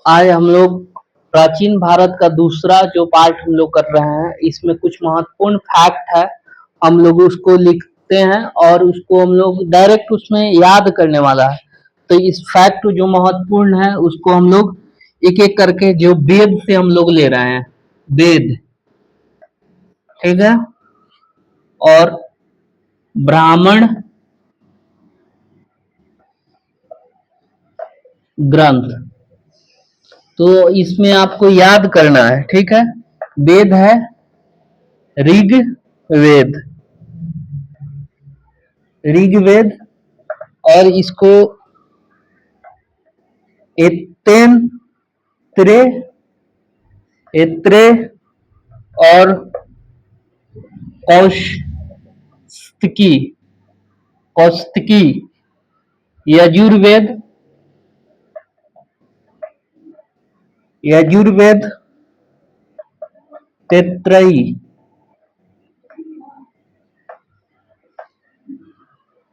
आज हम लोग प्राचीन भारत का दूसरा जो पार्ट हम लोग कर रहे हैं, इसमें कुछ महत्वपूर्ण फैक्ट है। हम लोग उसको लिखते हैं और उसको हम लोग डायरेक्ट उसमें याद करने वाला है। तो इस फैक्ट जो महत्वपूर्ण है उसको हम लोग एक एक करके जो वेद से हम लोग ले रहे हैं। वेद, ठीक है, और ब्राह्मण ग्रंथ। तो इसमें आपको याद करना है, ठीक है। वेद है ऋग वेद, ऋग्वेद, और इसको एतेन त्रे एत्रे और कौस्तकी कौस्तकी यजुर्वेद, यजुर्वेद तैत्तिरीय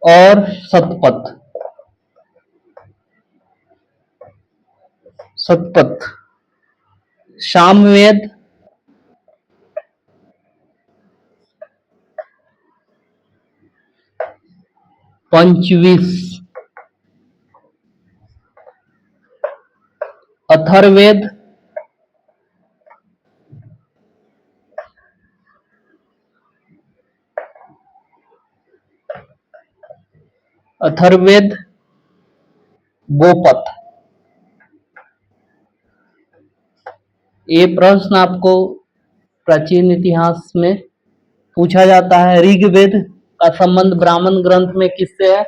और शतपथ शतपथ सामवेद, पंचविश, अथर्ववेद, अथर्ववेद गोपथ। ये प्रश्न आपको प्राचीन इतिहास में पूछा जाता है। ऋग्वेद का संबंध ब्राह्मण ग्रंथ में किससे है?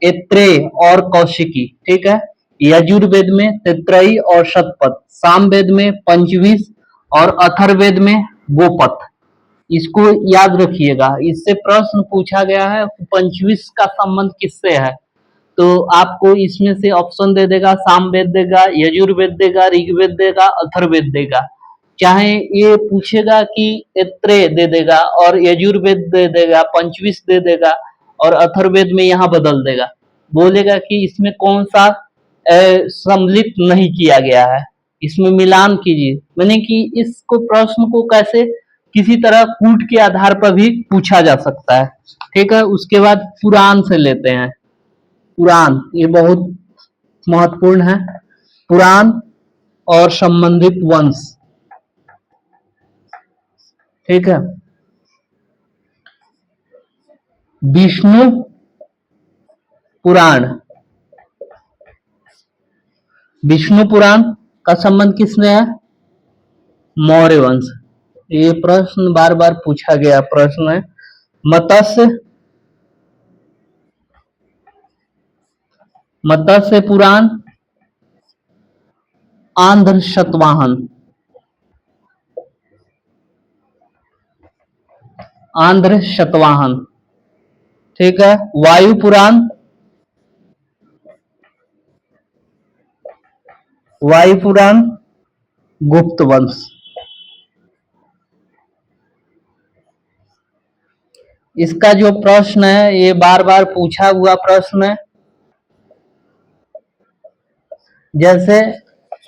ऐत्रेय और कौशिकी, ठीक है। यजुर्वेद में तैत्तिरीय और शतपथ, सामवेद में पंचविश और अथर्ववेद में गोपथ। इसको याद रखिएगा, इससे प्रश्न पूछा गया है पंचविश का संबंध किससे है। तो आपको इसमें से ऑप्शन दे देगा, सामवेद देगा, यजुर्वेद देगा, ऋग्वेद देगा, अथर्ववेद देगा। चाहे ये पूछेगा कि ऐत्रेय दे देगा और यजुर्वेद दे देगा, पंचविश दे देगा और अथर्ववेद में यहाँ बदल देगा। बोलेगा कि इसमें कौन सा सम्मिलित नहीं किया गया है, इसमें मिलान कीजिए। माने कि इसको प्रश्न को कैसे किसी तरह कूट के आधार पर भी पूछा जा सकता है, ठीक है। उसके बाद पुराण से लेते हैं। पुराण ये बहुत महत्वपूर्ण है। पुराण और संबंधित वंश, ठीक है। विष्णु पुराण, विष्णु पुराण का संबंध किसने है? मौर्य वंश। ये प्रश्न बार बार पूछा गया प्रश्न है। मत्स्य मत्स्य पुराण, आंध्र शतवाहन, आंध्र शतवाहन, ठीक है। वायु पुराण, वायु पुराण गुप्त वंश। इसका जो प्रश्न है ये बार बार पूछा हुआ प्रश्न है। जैसे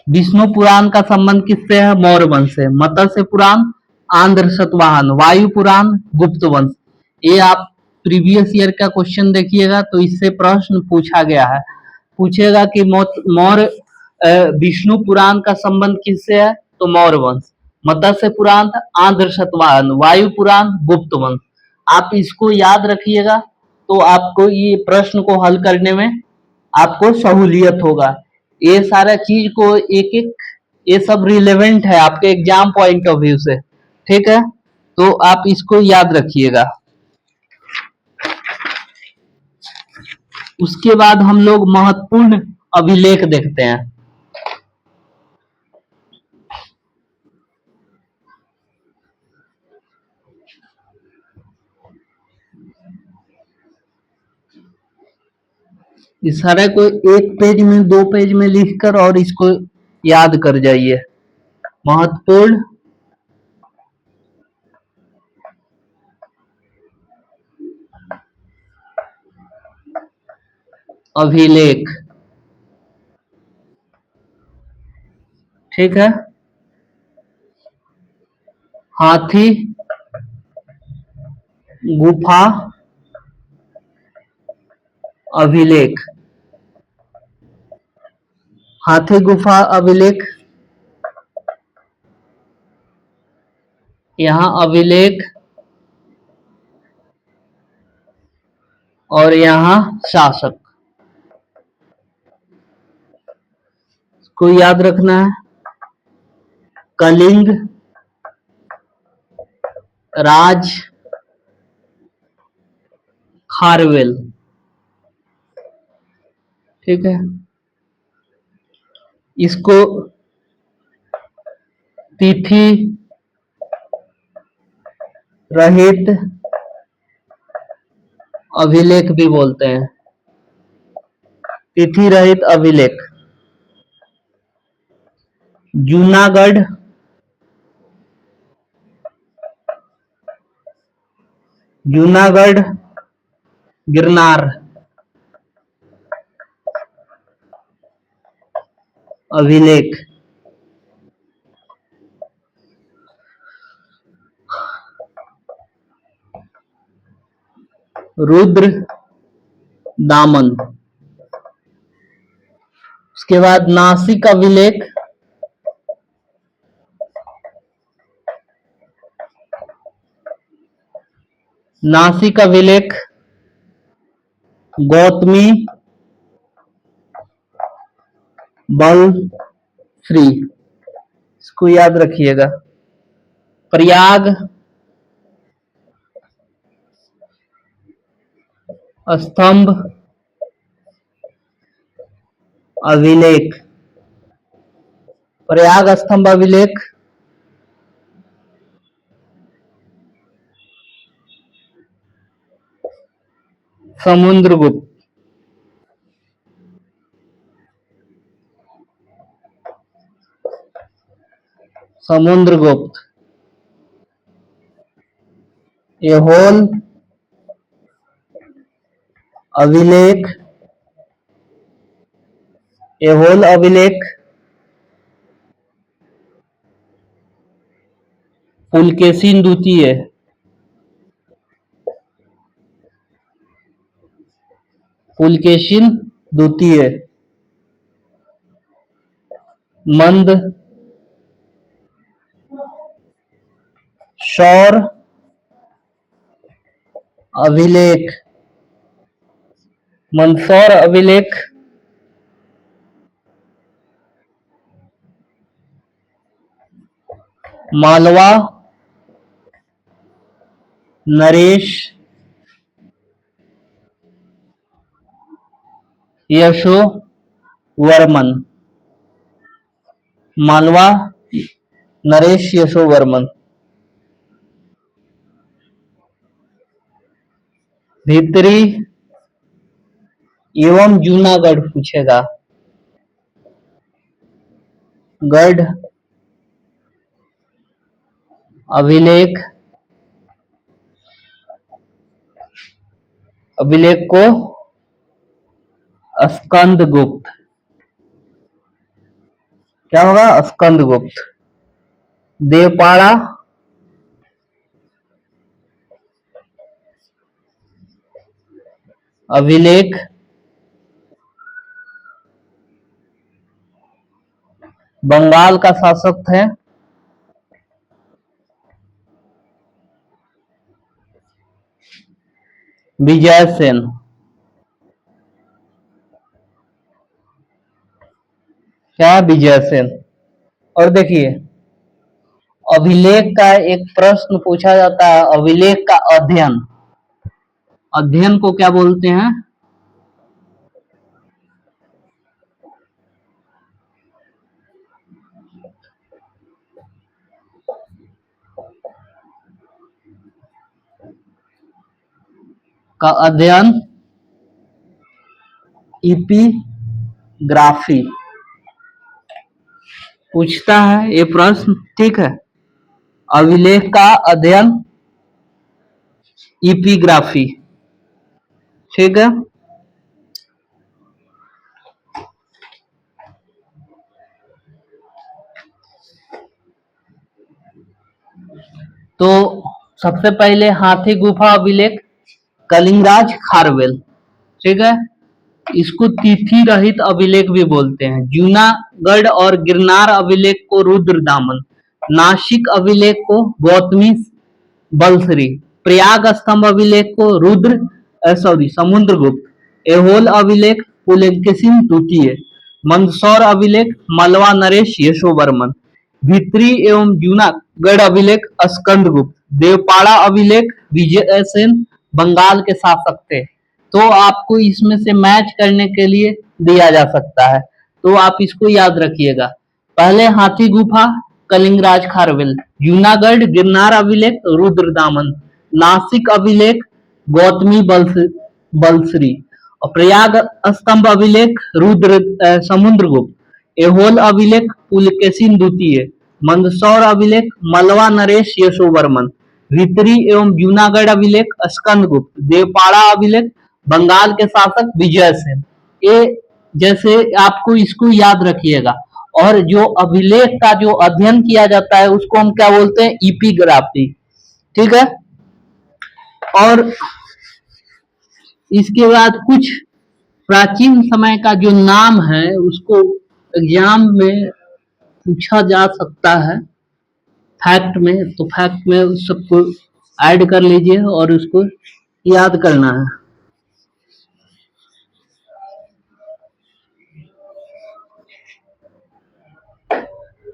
विष्णु पुराण का संबंध किससे है? मौर्य वंश से। मत्स्य पुराण आंध्र शतवाहन, वायु पुराण गुप्त वंश। ये आप प्रीवियस ईयर का क्वेश्चन देखिएगा तो इससे प्रश्न पूछा गया है। पूछेगा कि मौर्य विष्णु पुराण का संबंध किससे है? तो मौर्य वंश। मत्स्य पुराण आंध्र शतवाहन, वायु पुराण गुप्त वंश। आप इसको याद रखिएगा तो आपको ये प्रश्न को हल करने में आपको सहूलियत होगा। ये सारा चीज को एक एक, ये सब रिलेवेंट है आपके एग्जाम पॉइंट ऑफ व्यू से, ठीक है। तो आप इसको याद रखिएगा। उसके बाद हम लोग महत्वपूर्ण अभिलेख देखते हैं। इस सारे को एक पेज में, दो पेज में लिखकर और इसको याद कर जाइए। महत्वपूर्ण अभिलेख, ठीक है। हाथी गुफा अभिलेख। हाथी गुफा अभिलेख, यहाँ अभिलेख और यहाँ शासक को याद रखना है। कलिंग राज खारवेल, ठीक है। इसको तिथि रहित अभिलेख भी बोलते हैं। तिथि रहित अभिलेख। जूनागढ़ जूनागढ़ गिरनार अभिलेख। रुद्र दामन। उसके बाद नासिक अभिलेख, नासिक अभिलेख गौतमी बल श्री, इसको याद रखिएगा। प्रयाग स्तंभ अभिलेख, प्रयाग स्तंभ अभिलेख समुद्रगुप्त। समुद्रगुप्त। ऐहोल अभिलेख, ऐहोल अभिलेख पुलकेशिन द्वितीय, पुलकेशिन द्वितीय। मंद सौर अभिलेख, मंदसौर अभिलेख मालवा नरेश यशोवर्मन, मालवा नरेश यशोवर्मन। भित्री एवं जूनागढ़ पूछेगा। गढ़ अभिलेख, अभिलेख को स्कंदगुप्त, क्या होगा? स्कंदगुप्त। देवपाड़ा अभिलेख बंगाल का शासक थे विजयसेन। क्या? विजयसेन। और देखिए अभिलेख का एक प्रश्न पूछा जाता है, अभिलेख का अध्ययन, अध्ययन को क्या बोलते हैं? का अध्ययन इपिग्राफी पूछता है ये प्रश्न, ठीक है। अभिलेख का अध्ययन इपिग्राफी, ठीक है। सबसे पहले हाथी गुफा अभिलेख कलिंगराज खारवेल, ठीक है। इसको तिथि रहित अभिलेख भी बोलते हैं। जूनागढ़ और गिरनार अभिलेख को रुद्रदामन, नासिक अभिलेख को गौतमी बलसरी, प्रयाग स्तंभ अभिलेख को समुद्रगुप्त, एहोल अभिलेख पुलकेशिन द्वितीय, मंदसौर अभिलेख मलवा नरेश यशोवर्मन, भित्री एवं जूनागढ़ अभिलेख स्कंदगुप्त, देवपाड़ा अभिलेख विजयसेन बंगाल के शासक थे। तो आपको इसमें से मैच करने के लिए दिया जा सकता है, तो आप इसको याद रखिएगा। पहले हाथी गुफा कलिंगराज खारवेल, जूनागढ़ गिरनार अभिलेख रुद्रदामन, नासिक अभिलेख गौतमी बलसरी, और प्रयाग स्तंभ अभिलेख समुद्रगुप्त, एहोल अभिलेख पुलकेशिन द्वितीय, मंदसौर अभिलेख मलवा नरेश यशोवर्मन, भित्री एवं जूनागढ़ अभिलेख स्कंदगुप्त, देवपाड़ा अभिलेख बंगाल के शासक विजयसेन। ये जैसे आपको इसको याद रखिएगा। और जो अभिलेख का जो अध्ययन किया जाता है उसको हम क्या बोलते हैं? इपिग्राफी, ठीक है। और इसके बाद कुछ प्राचीन समय का जो नाम है उसको एग्जाम में पूछा जा सकता है फैक्ट में, तो फैक्ट में उस सबको ऐड कर लीजिए और उसको याद करना है।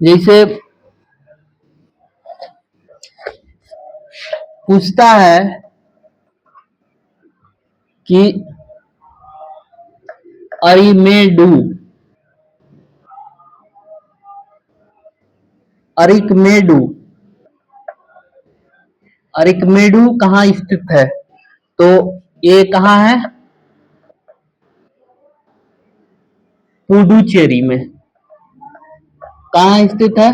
जैसे पूछता है कि अरिमेडू अरिकमेडू अरिकमेडू कहाँ स्थित है? तो ये कहाँ है? पुडुचेरी में। कहाँ स्थित है?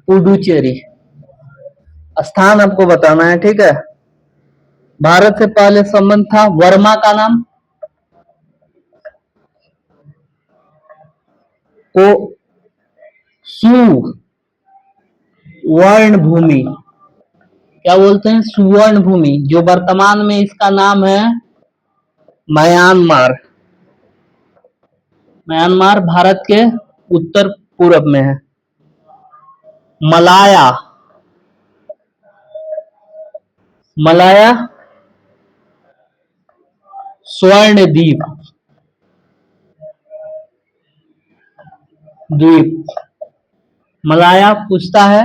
पुडुचेरी। स्थान आपको बताना है, ठीक है। भारत से पहले संबंध था वर्मा का नाम को सुवर्ण भूमि क्या बोलते हैं? सुवर्ण भूमि, जो वर्तमान में इसका नाम है म्यांमार। म्यांमार भारत के उत्तर पूर्व में है। मलाया मलाया स्वर्ण द्वीप द्वीप मलाया पूछता है,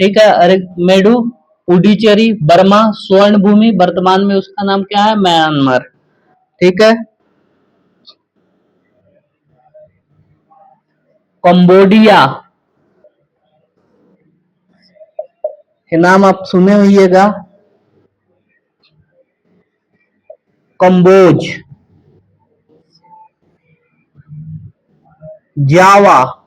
ठीक है। अरिकमेडू पुडुचेरी बर्मा स्वर्ण भूमि, वर्तमान में उसका नाम क्या है? म्यांमार, ठीक है। कंबोडिया के नाम आप सुने होइएगा। कंबोज, जावा,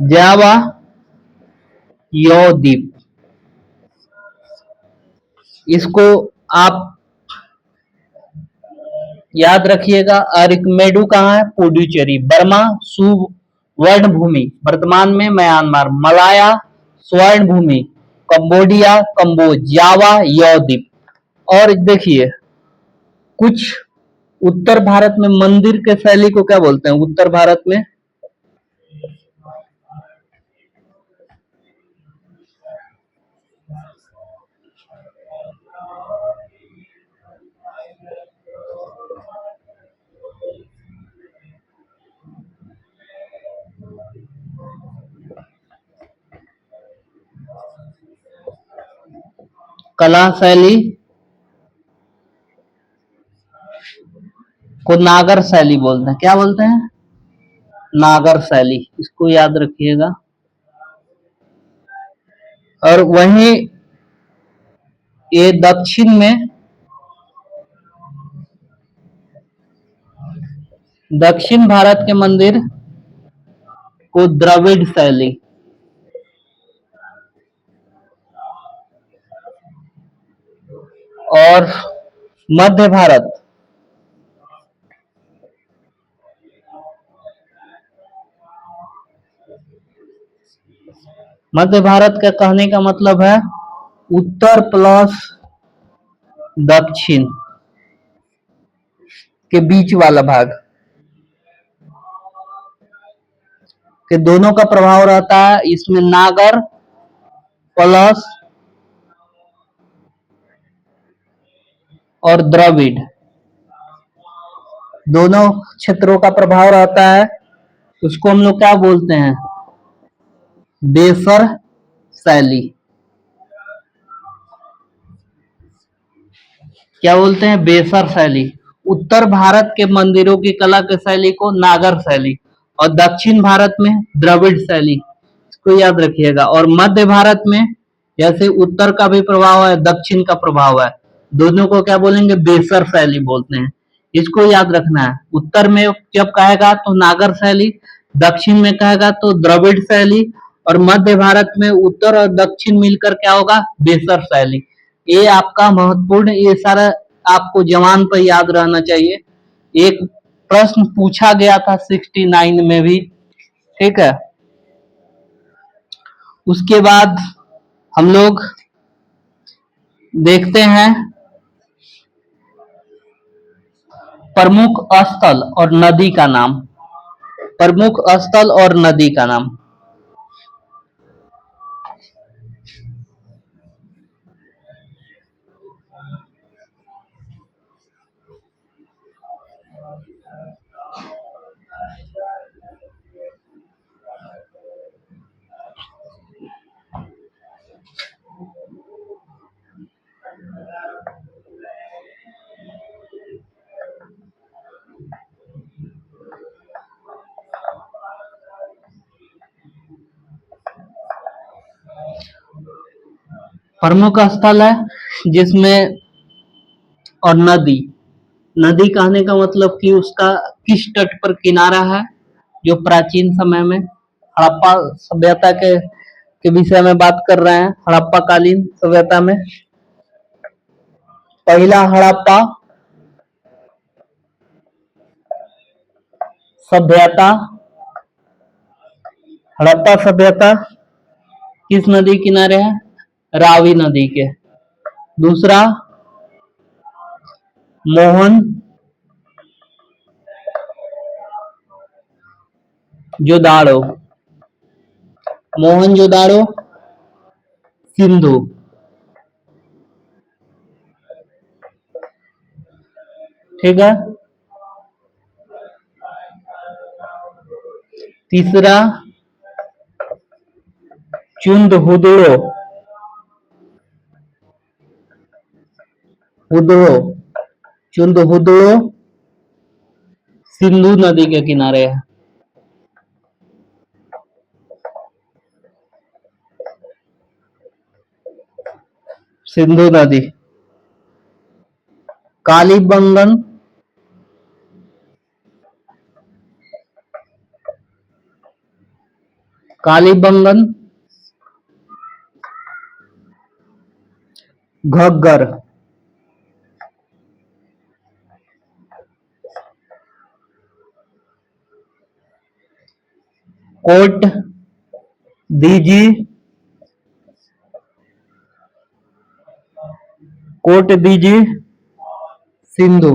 जावा द्वीप। इसको आप याद रखिएगा। अरिकमेडू कहाँ है? पुडुचेरी। बर्मा सुवर्ण भूमि, वर्तमान में म्यांमार। मलाया स्वर्ण भूमि, कंबोडिया कंबोज, जावा द्वीप। और देखिए कुछ उत्तर भारत में मंदिर के शैली को क्या बोलते हैं? उत्तर भारत में कला शैली को नागर शैली बोलते हैं। क्या बोलते हैं? नागर शैली। इसको याद रखिएगा। और वहीं ये दक्षिण भारत के मंदिर को द्रविड़ शैली, और मध्य भारत मध्य भारत का कहने का मतलब है उत्तर प्लस दक्षिण के बीच वाला भाग, के दोनों का प्रभाव रहता है इसमें। नागर प्लस और द्रविड़, दोनों क्षेत्रों का प्रभाव रहता है। उसको हम लोग क्या बोलते हैं? बेसर शैली। क्या बोलते हैं? बेसर शैली। उत्तर भारत के मंदिरों की कला की शैली को नागर शैली, और दक्षिण भारत में द्रविड़ शैली, इसको याद रखिएगा। और मध्य भारत में जैसे उत्तर का भी प्रभाव है, दक्षिण का प्रभाव है, दोनों को क्या बोलेंगे? बेसर शैली बोलते हैं। इसको याद रखना है। उत्तर में जब कहेगा तो नागर शैली, दक्षिण में कहेगा तो द्रविड़ शैली, और मध्य भारत में उत्तर और दक्षिण मिलकर क्या होगा? बेसर शैली। ये आपका महत्वपूर्ण, ये सारा आपको जवान पर याद रहना चाहिए। एक प्रश्न पूछा गया था 69 में भी, ठीक है। उसके बाद हम लोग देखते हैं प्रमुख स्थल और नदी का नाम। प्रमुख स्थल और नदी का नाम। प्रमुख स्थल है जिसमें, और नदी। नदी कहने का मतलब कि उसका किस तट पर किनारा है। जो प्राचीन समय में हड़प्पा सभ्यता के विषय में बात कर रहे हैं। हड़प्पा कालीन सभ्यता में पहला हड़प्पा सभ्यता, हड़प्पा सभ्यता किस नदी किनारे है? रावी नदी के। दूसरा मोहन जोदाड़ो, मोहनजोदाड़ो सिंधु। ठीक है। तीसरा चुंद हुदड़ो, हुदड़ो, चुंद हुदड़ो सिंधु नदी के किनारे है। सिंधु नदी। कालीबंगन, कालीबंगन घग्गर, कोट दीजी, कोट दीजी सिंधु,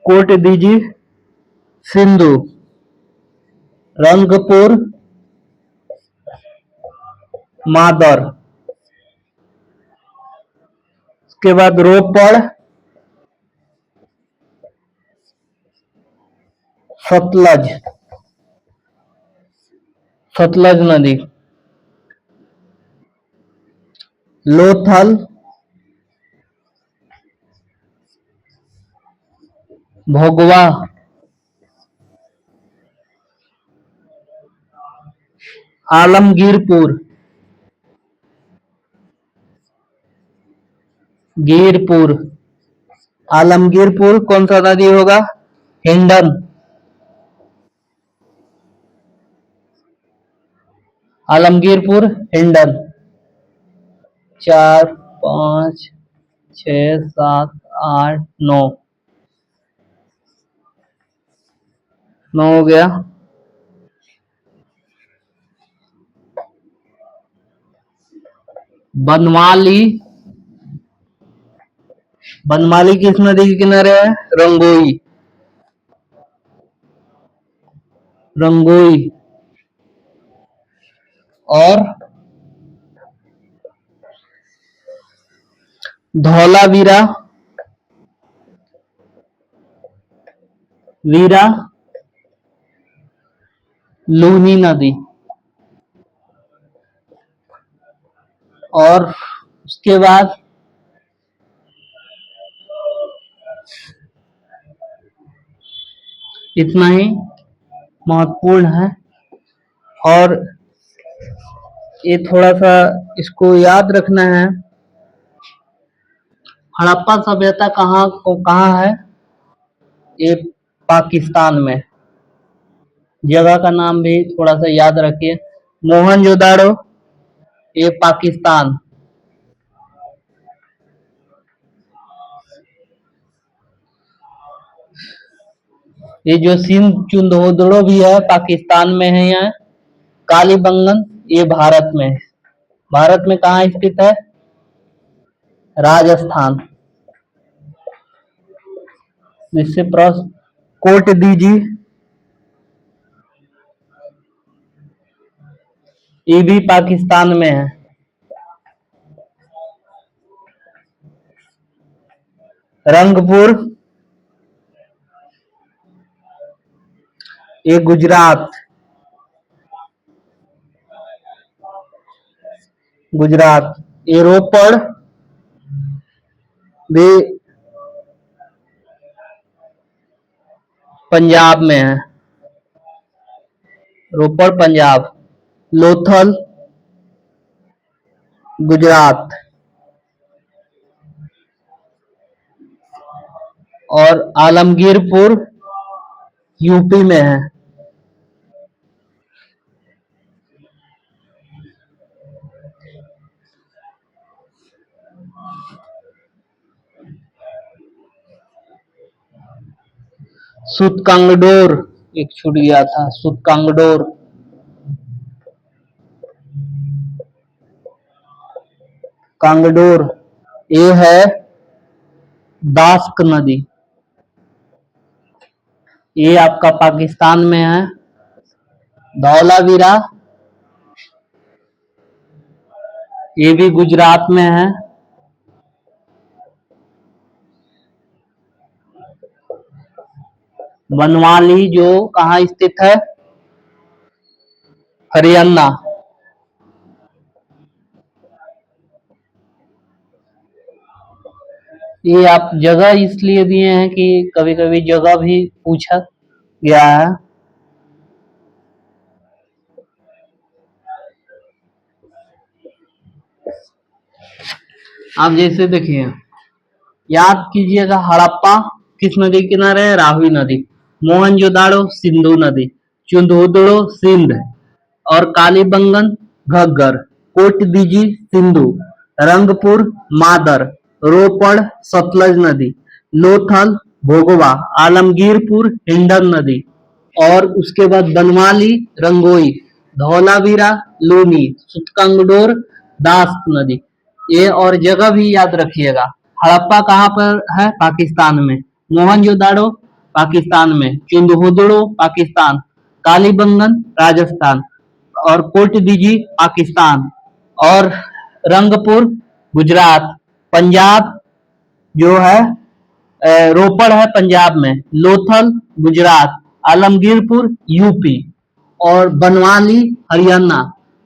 कोट दीजी सिंधु। रंगपुर मादर। उसके बाद रोपड़ सतलज, सतलज नदी। लोथल भोगवा, आलमगीरपुर, गिरपुर। आलमगीरपुर कौन सा नदी होगा? हिंडन। आलमगीरपुर हिंडन। 4 5 6 7 8 9, 9 हो गया। बनवाली, बनमाली किस नदी के किनारे है? रंगोई, रंगोई। और धौलावीरा, वीरा लूनी नदी। और उसके बाद इतना ही महत्वपूर्ण है। और ये थोड़ा सा इसको याद रखना है। हड़प्पा सभ्यता कहाँ है? ये पाकिस्तान में। जगह का नाम भी थोड़ा सा याद रखिए। मोहनजोदाड़ो, ये पाकिस्तान। ये जो सिंध चुंदोदड़ो भी है पाकिस्तान में है। यहाँ कालीबंगन ये भारत में है। भारत में कहाँ स्थित है? राजस्थान। जिससे प्रश्न कोट दीजिए, ये भी पाकिस्तान में है। रंगपुर ये गुजरात, गुजरात। ये रोपड़ भी पंजाब में है, रोपड़ पंजाब। लोथल गुजरात। और आलमगीरपुर यूपी में है। सुतकांगडोर एक छूट गया था, सुतकांगडोर। कांगडोर ये है दास्क नदी, ये आपका पाकिस्तान में है। धौलावीरा ये भी गुजरात में है। बनवाली जो कहाँ स्थित है? हरियाणा। ये आप जगह इसलिए दिए हैं कि कभी कभी जगह भी पूछा गया है। आप जैसे देखिए, याद कीजिएगा, हड़प्पा किस नदी के किनारे है? रावी नदी। मोहनजोदाड़ो सिंधु नदी। चुंदोदड़ो सिंध। और कालीबंगन घग्गर। कोटदीजी सिंधु। रंगपुर मादर। रोपड़ सतलज नदी। लोथल भोगवा। आलमगीरपुर हिंडन नदी। और उसके बाद बनवाली रंगोई। धौलावीरा लूनी। सुतकंगडोर दास्त नदी। ये और जगह भी याद रखिएगा। हड़प्पा कहाँ पर है? पाकिस्तान में। मोहनजोदाड़ो पाकिस्तान में। चुंदहुदड़ो पाकिस्तान। कालीबंगन राजस्थान। और कोटदीजी पाकिस्तान। और रंगपुर गुजरात। पंजाब जो है रोपड़ है पंजाब में। लोथल गुजरात। आलमगीरपुर यूपी। और बनवाली हरियाणा।